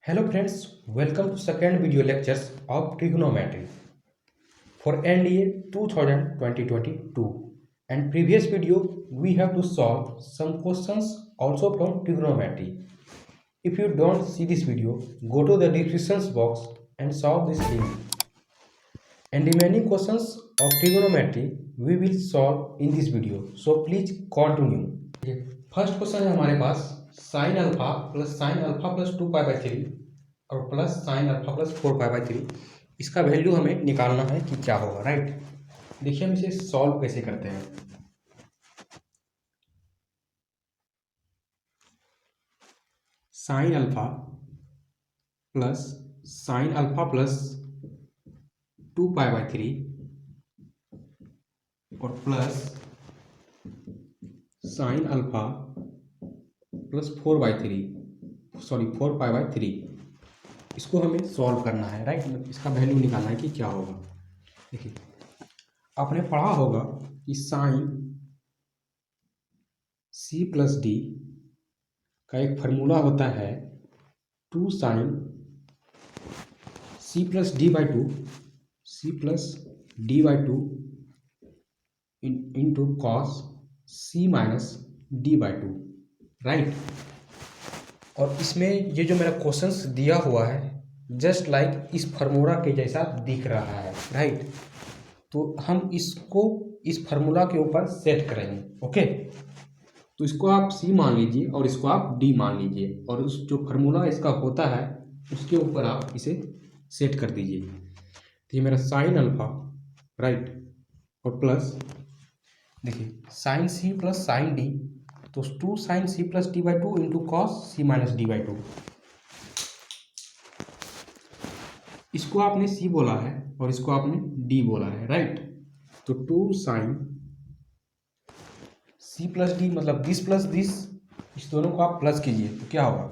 Hello friends, welcome to second video lectures of trigonometry for NDA 2022. And previous video we have to solve some questions also from trigonometry. If you don't see this video, go to the description box and solve this link. And remaining questions of trigonometry we will solve in this video. So please continue. First question है हमारे पास sine alpha plus 2 pi by 3 और plus sine alpha plus 4 pi by 3। इसका value हमें निकालना है कि क्या होगा, राइट। देखिए हम इसे सॉल्व कैसे करते हैं। Sign alpha plus 2 pi by 3 और plus sine alpha plus 4 pi by 3, इसको हमें सॉल्व करना है, राइट। इसका वैल्यू निकालना है कि क्या होगा। देखिए आपने पढ़ा होगा कि साइन सी प्लस डी का एक फार्मूला होता है 2 sine C plus D by two into cos C minus D by 2, right. और इसमें ये जो मेरा क्वेश्चंस दिया हुआ है जस्ट लाइक इस फार्मूला के जैसा दिख रहा है, राइट। तो हम इसको इस फार्मूला के ऊपर सेट करेंगे, ओके। तो इसको आप सी मान लीजिए और इसको आप डी मान लीजिए और उस जो फार्मूला इसका होता है उसके ऊपर आप इसे सेट कर दीजिए। तो ये मेरा साइन अल्फा, राइट, और प्लस देखिए sine C plus sine D, तो 2 sine C plus D by 2 into cos C minus D by 2। इसको आपने सी बोला है और इसको आपने डी बोला है, राइट। तो 2 साइन सी प्लस डी मतलब दिस प्लस दिस, इस दोनों को आप प्लस कीजिए तो क्या होगा,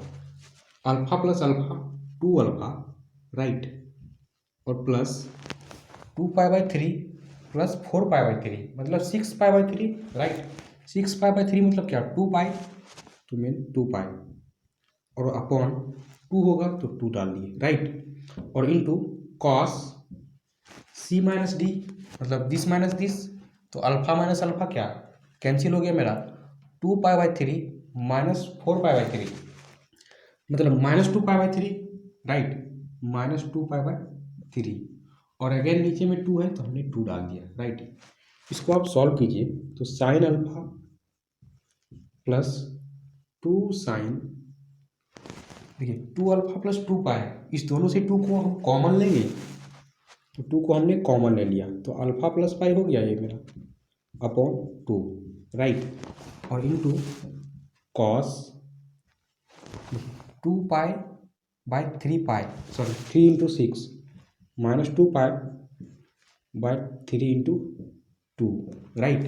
alpha plus alpha 2 alpha, right, और plus 2 pi by 3 plus 4 pi by 3 मतलब 6 pi by 3, right. 6 pi by 3 मतलब क्या, 2 पाई, तो मेन 2 पाई और अपॉन 2 होगा तो 2 डाल दिए, राइट। और into cos C minus D मतलब दिस माइनस दिस, तो अल्फा माइनस अल्फा क्या कैंसिल हो गया मेरा, 2 pi by 3 minus 4 pi by 3 मतलब minus 2 pi by 3, right, minus 2 pi by 3। और अगेन नीचे में 2 है तो हमने 2 डाल दिया, राइट। इसको आप सॉल्व कीजिए तो साइन अल्फा प्लस 2 साइन, देखिए 2 अल्फा प्लस 2 पाई, इस दोनों से 2 को हम कॉमन लेंगे तो 2 को हमने कॉमन ले लिया तो अल्फा प्लस पाई हो गया ये मेरा अपॉन 2, राइट। और into cos 2 pi by 3 pi, sorry 3 into 6 minus 2 pi by 3 into 2, right.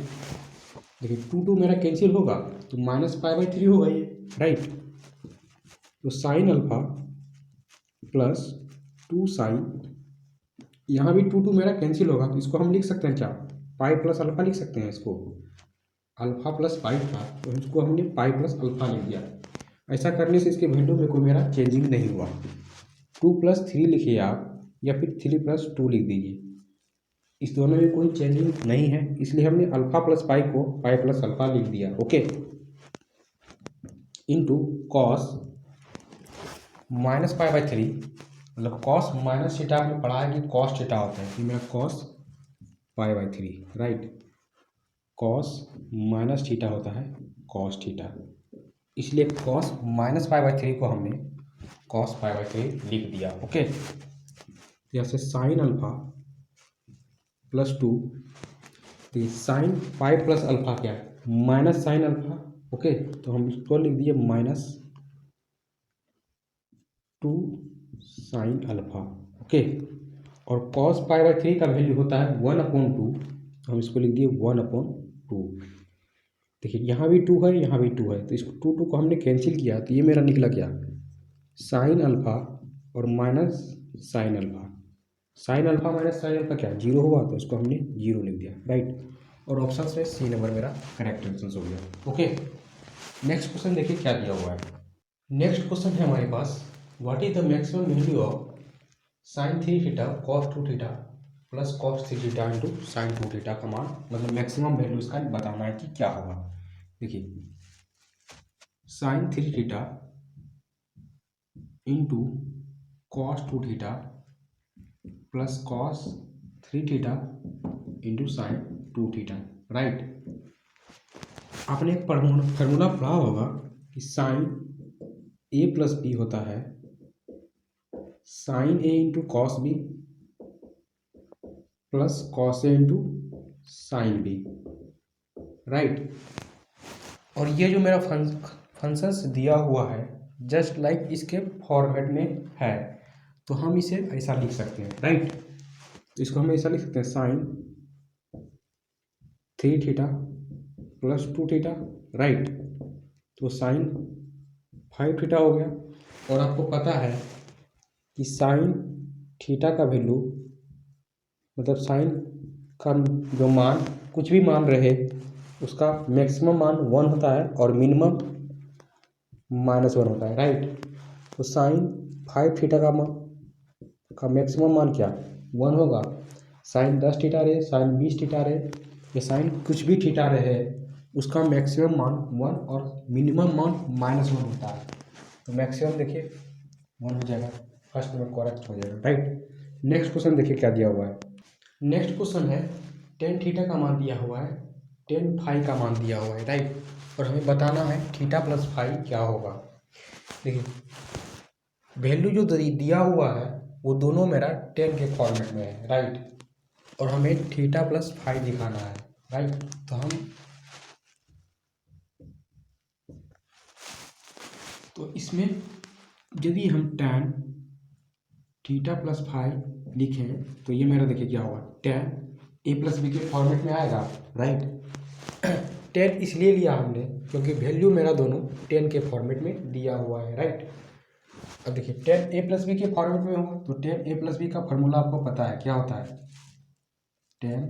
देखिए 2 मेरा कैंसिल होगा तो माइनस पाई बाई 3 होगा ये, राइट। तो साइन अल्फा प्लस 2 साइन, यहाँ भी 2 मेरा कैंसिल होगा तो इसको हम लिख सकते हैं क्या, पाई प्लस अल्फा लिख सकते हैं। इसको अल्फा प्लस पाई था तो इसको हमने पाई प्लस अल्फा लिख दिया। ऐसा करने से इसके वैल्यू में कोई मेरा चेंजिंग नहीं हुआ। 2 प्लस 3 लिखिए आप या फिर 3 प्लस 2 लिख दीजिए, इस दोनों में कोई चेंजिंग नहीं है इसलिए हमने अल्फा प्लस पाई को पाई प्लस अल्फा लिख दिया, okay. Into cos minus pi by 3 मतलब कॉस माइनस थीटा, आपने पढ़ा है कि कॉस थीटा होता है, कि मेरा cos pi by 3, right. Cos minus theta होता है कॉस थीटा, इसलिए कॉस माइनस पाई बाई 3 को हमने कॉस पाई बाई 3 लिख दिया, ओके। यहाँ से साइन अल्फा प्लस 2, तो ये साइन पाई प्लस अल्फा क्या है माइनस साइन अल्फा, ओके। तो हम इसको लिख दिए माइनस 2 साइन अल्फा, ओके। और कॉस पाई बाई 3 का वैल्यू होता है 1/2, तो हम इसको लिख दिए 1/2। देखिए यहाँ भी 2 है यहाँ भी 2 है तो इसको 2 को हमने कैंसिल किया तो ये मेरा निकला क्या, साइन अल्फा और minus sine alpha. Sine alpha minus sine alpha क्या 0 हुआ तो इसको हमने 0 लिख दिया, राइट। और ऑप्शन में सी नंबर मेरा करेक्ट आंसर हो गया, ओके। नेक्स्ट क्वेश्चन देखिए क्या दिया हुआ है। नेक्स्ट क्वेश्चन है हमारे पास what is the maximum value of sine 3 theta cos 2 theta plus cos 3 theta into sine 2 theta का मान, मतलब मैक्सिमम वैल्यू इसका बताना है कि क्या होगा। देखिए sine 3 theta into cos 2 theta plus cos 3 theta into sine 2 theta, right. आपने एक फार्मूला पढ़ा होगा कि साइन ए प्लस बी होता है sine A into cos B plus cos A into sine B, right. और ये जो मेरा फंक्शंस दिया हुआ है जस्ट लाइक इसके फॉर्मेट में है, तो हम इसे ऐसा लिख सकते हैं, राइट। तो इसको हम ऐसा लिख सकते हैं sine 3 theta plus 2 theta, right. तो साइन 5 थीटा हो गया। और आपको पता है कि साइन थीटा का वैल्यू, मतलब साइन का जो मान कुछ भी मान रहे उसका मैक्सिमम मान 1 होता है और मिनिमम -1 होता है, राइट। तो साइन 5 थीटा का मैक्सिमम मान क्या 1 होगा। साइन 10 थीटा रहे, साइन 20 थीटा रहे, या साइन कुछ भी थीटा रहे, उसका मैक्सिमम मान 1 और मिनिमम मान -1 होता है। तो मैक्सिमम देखिए 1 हो जाएगा, फर्स्ट में करेक्ट हो जाएगा, राइट। नेक्स्ट क्वेश्चन देखिए क्या दिया हुआ है। नेक्स्ट क्वेश्चन है टेन थीटा का मान दिया हुआ है, टेन फाई का मान दिया हुआ है, राइट। और हमें बताना है थीटा प्लस फाई क्या होगा। देखिए वैल्यू जो दिया हुआ है वो दोनों मेरा टेन के फॉर्मेट में है, राइट। और हमें थीटा प्लस फाई दिखाना है, राइट। तो इसमें यदि हम tan थीटा प्लस फाई लिखें तो ये मेरा देखिए क्या होगा, tan ए प्लस बी के फॉर्मेट में आएगा, राइट। tan इसलिए लिया हमने क्योंकि वैल्यू मेरा दोनों 10 के फॉर्मेट में दिया हुआ है, राइट। अब देखिए tan ए प्लस बी के फॉर्मेट में होगा तो tan ए प्लस बी का फॉर्मूला आपको पता है क्या होता है। tan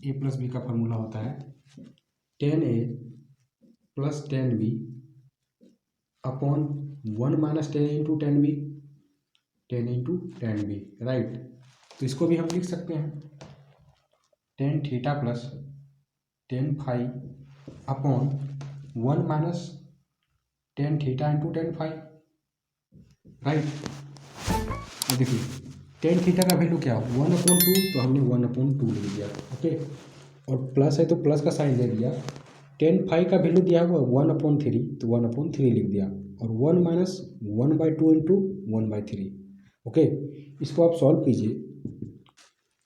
ए प्लस बी का फॉर्मूला होता है tan A plus tan B upon 1 minus 10 into tan B, 10 into tan B, right. तो इसको भी हम लिख सकते हैं tan theta plus tan phi upon 1 minus 10 theta into tan phi, right. तो देखिए टेन थीटा का वैल्यू क्या 1/2, तो हमने 1/2 लिख दिया, ओके। और प्लस है तो प्लस का साइन दे दिया। टेन फाई का वैल्यू दिया हुआ 1/3, तो 1/3 लिख दिया। और 1 माइनस 1/2 इंटू 1/3, ओके। इसको आप सॉल्व कीजिए,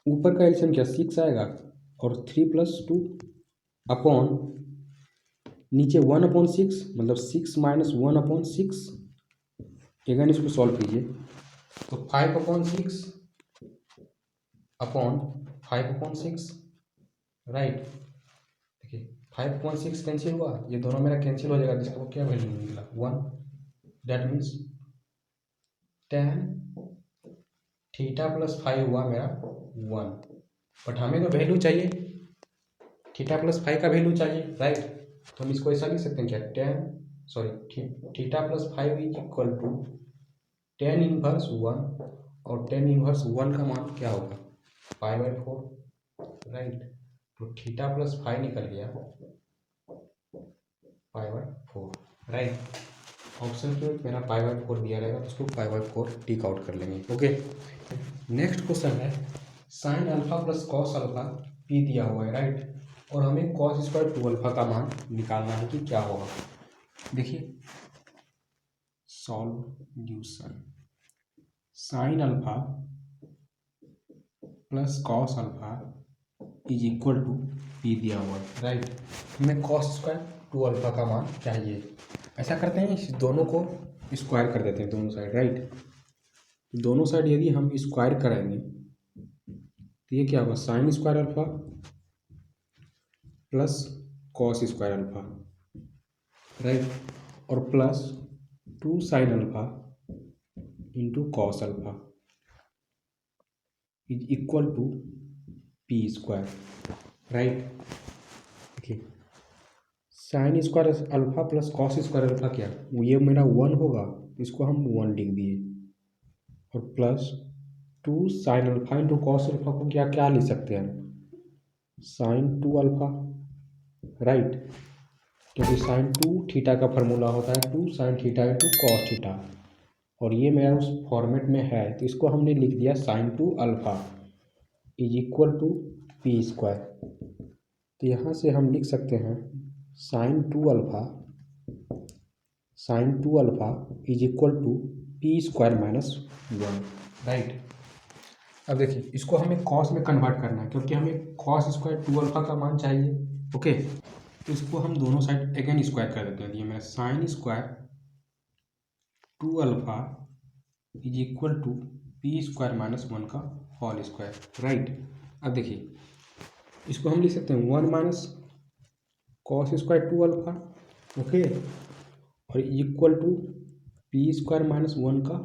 ऊपर का एलसीएम क्या 6 आएगा और 3 + 2 अपॉन नीचे 1/6, मतलब 6 माइनस 1/6। अगेन इसको सॉल्व कीजिए तो 5/6 अपॉन 5/6, राइट। देखिए 5/6 कैंसिल हुआ, ये दोनों मेरा कैंसिल हो जाएगा, जिसका क्या वैल्यू निकला 1। That means tan theta plus phi हुआ मेरा 1। बट हमें तो वैल्यू चाहिए, थीटा प्लस फाई का वैल्यू चाहिए, राइट। तो हम इसको ऐसा लिख सकते हैं क्या theta plus five is equal to tan inverse 1, और tan इनवर्स 1 का मान क्या होगा π/4, राइट। तो थीटा प्लस फाई निकल गया π/4, राइट। ऑप्शन पे मेरा π/4 दिया रहेगा तो उसको π/4 टिक आउट कर लेंगे, ओके। नेक्स्ट क्वेश्चन है sign alpha plus cos alpha P दिया हुआ है, राइट। और हमें कॉस स्क्वायर 2 अल्फा का मान निकालना है कि क्या होगा। देखिए solution sine alpha plus cos alpha is equal to P दिया हुआ है, राइट। हमें कॉस स्क्वायर 2 अल्फा का मान चाहिए। ऐसा करते हैं इस दोनों को स्क्वायर कर देते हैं दोनों साइड, राइट। दोनों साइड यदि हम स्क्वायर करेंगे तो ये क्या होगा sine square alpha plus cos square alpha, right. और plus 2 sine alpha into cos alpha is equal to P square, right. देखिए sine square alpha plus cos square alpha क्या ये मेरा 1 होगा इसको हम 1 लिख दिए, और plus 2 sine alpha into cos alpha को क्या क्या लिख सकते हैं, साइन 2 अल्फा, राइट, क्योंकि साइन 2 थीटा का फार्मूला होता है 2 sine theta into cos theta, और ये मेरा उस फॉर्मेट में है, तो इसको हमने लिख दिया sine 2 alpha is equal to P square. तो यहाँ से हम लिख सकते हैं sine 2 alpha is equal to P square minus 1, right. अब देखिए इसको हमें कॉस में कन्वर्ट करना है, क्योंकि हमें कॉस स्क्वायर 2 अल्फा का मान चाहिए, ओके। तो इसको हम दोनों साइड अगेन स्क्वायर कर देते हैं, ये मेरा sine square 2 alpha is equal to P square minus 1 का होल स्क्वायर, राइट। अब देखिए इसको हम लिख सकते हैं 1 minus cos square 2 alpha, okay, और equal to P square minus 1 का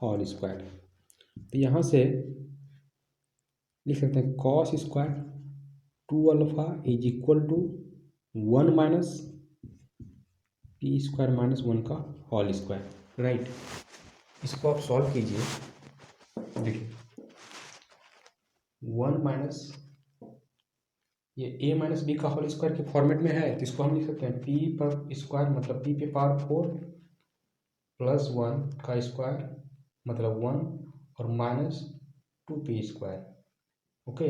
होल स्क्वायर। तो यहाँ से लिख सकते हैं cos square 2 alpha is equal to 1 minus P square minus 1 का होल स्क्वायर, राइट। इसको आप सॉल्व कीजिए, देखिए 1 माइनस ये a माइनस बी का होल स्क्वायर के फॉर्मेट में है, तो इसको हम लिख सकते हैं p पर स्क्वायर मतलब p पे पावर 4 प्लस 1 का स्क्वायर मतलब 1 और माइनस 2p स्क्वायर, ओके।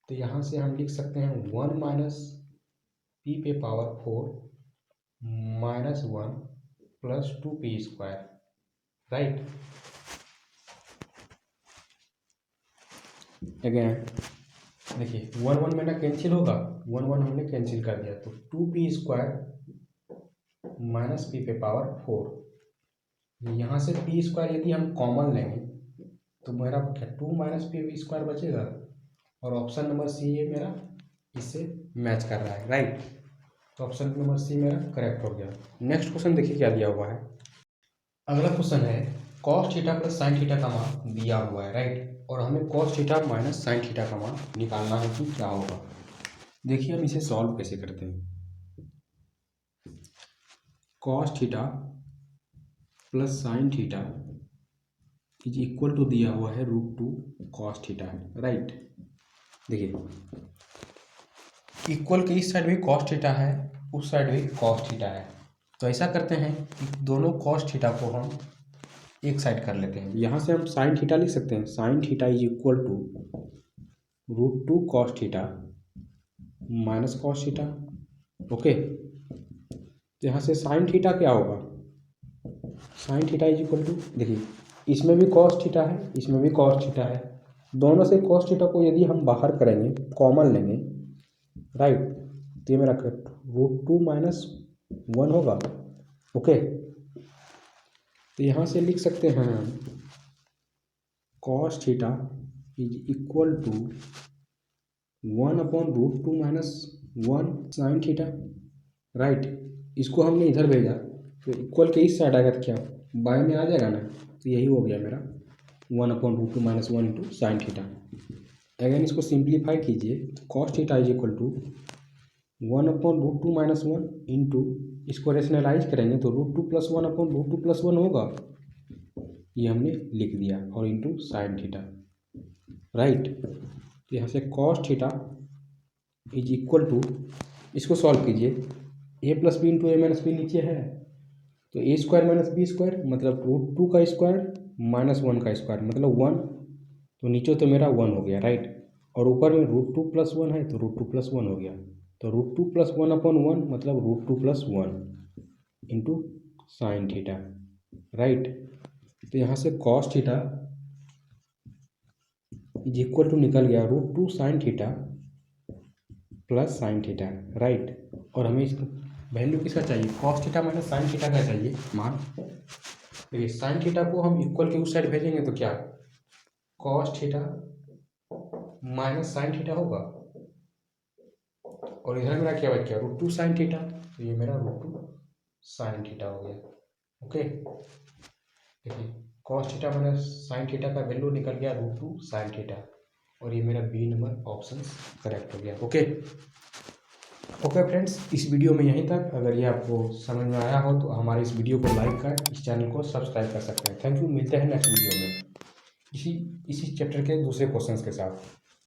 तो यहाँ से हम लिख सकते हैं 1 माइनस p पे power 4 minus 1 plus 2p square, right. Again देखिए 1 1 में ना कैंसिल होगा, 1 1 हमने कैंसिल कर दिया, तो 2p स्क्वायर माइनस p पे पावर 4, यहाँ से p स्क्वायर यदि हम कॉमन लेंगे तो मेरा क्या 2 माइनस p स्क्वायर बचेगा, और ऑप्शन नंबर सी ये मेरा इससे मैच कर रहा है, राइट। तो ऑप्शन नंबर सी मेरा करेक्ट हो गया। नेक्स्ट क्वेश्चन देखिए क्या दिया हुआ है। अगला क्वेश्चन है cos theta plus sine theta का मान दिया हुआ है, राइट, और हमें cos theta minus sine theta का मान निकालना है कि क्या होगा। देखिए हम इसे सॉल्व कैसे करते हैं। Cos theta plus sine theta is equal to दिया हुआ है √2 कॉस थीटा, राइट। देखिए इक्वल के इस साइड भी कॉस थीटा है, उस साइड भी कॉस थीटा है, तो ऐसा करते हैं कि दोनों कॉस थीटा को हम एक साइड कर लेते हैं। यहाँ से हम साइन थीटा लिख सकते हैं, sine theta is equal to √2 cos theta minus cos theta, okay. तो यहाँ से साइन थीटा क्या होगा, sine theta is equal to, देखिए इसमें भी कॉस थीटा है, इसमें भी कॉस थीटा है, दोनों से कॉस थीटा को यदि हम बाहर करेंगे कॉमन लेंगे, राइट, तो ये मेरा √2 माइनस 1 होगा, ओके। तो यहाँ से लिख सकते हैं cos theta is equal to 1/√2 minus 1 sine theta, right. इसको हमने इधर भेजा तो इक्वल के इस साइड आएगा तो क्या बाय में आ जाएगा ना, तो यही हो गया मेरा 1/√2 minus 1 into sine theta. Again इसको सिंप्लीफाई कीजिए, cos theta is equal to 1/√2 minus 1 into, इसको रेशनलाइज करेंगे तो √2 प्लस 1/√2 प्लस 1 होगा, ये हमने लिख दिया, और इंटू साइन थीटा, राइट। तो यहाँ से cos theta is equal to, इसको सॉल्व कीजिए, a plus B into A minus B नीचे है, तो A square minus B square मतलब √2 का स्क्वायर माइनस 1 का स्क्वायर मतलब 1, तो नीचे तो मेरा 1 हो गया, राइट, और ऊपर में √2 प्लस 1 है तो √2 प्लस 1 हो गया, तो √2 प्लस 1/1 मतलब √2 plus 1 into sine theta, right. तो यहाँ से cos theta is equal to निकल गया √2 sine theta plus sine theta, right. और हमें इसका वैल्यू किसका चाहिए, cos theta minus sine theta का चाहिए मान। देखिए साइन थीटा को हम इक्वल के उस साइड भेजेंगे तो क्या cos theta minus sine theta होगा, और इधर मेरा क्या बच गया √2 साइन थीटा, तो ये मेरा √2 साइन थीटा हो गया, ओके। देखिए cos theta minus sine theta का वैल्यू निकल गया √2 साइन थीटा, और ये मेरा बी नंबर ऑप्शन करेक्ट हो गया, ओके। ओके फ्रेंड्स, इस वीडियो में यहीं तक। अगर ये आपको समझ में आया हो तो हमारे इस वीडियो को लाइक कर इस चैनल को सब्सक्राइब कर सकते हैं। थैंक यू, मिलते हैं नेक्स्ट वीडियो में इसी इसी चैप्टर के दूसरे क्वेश्चंस के साथ।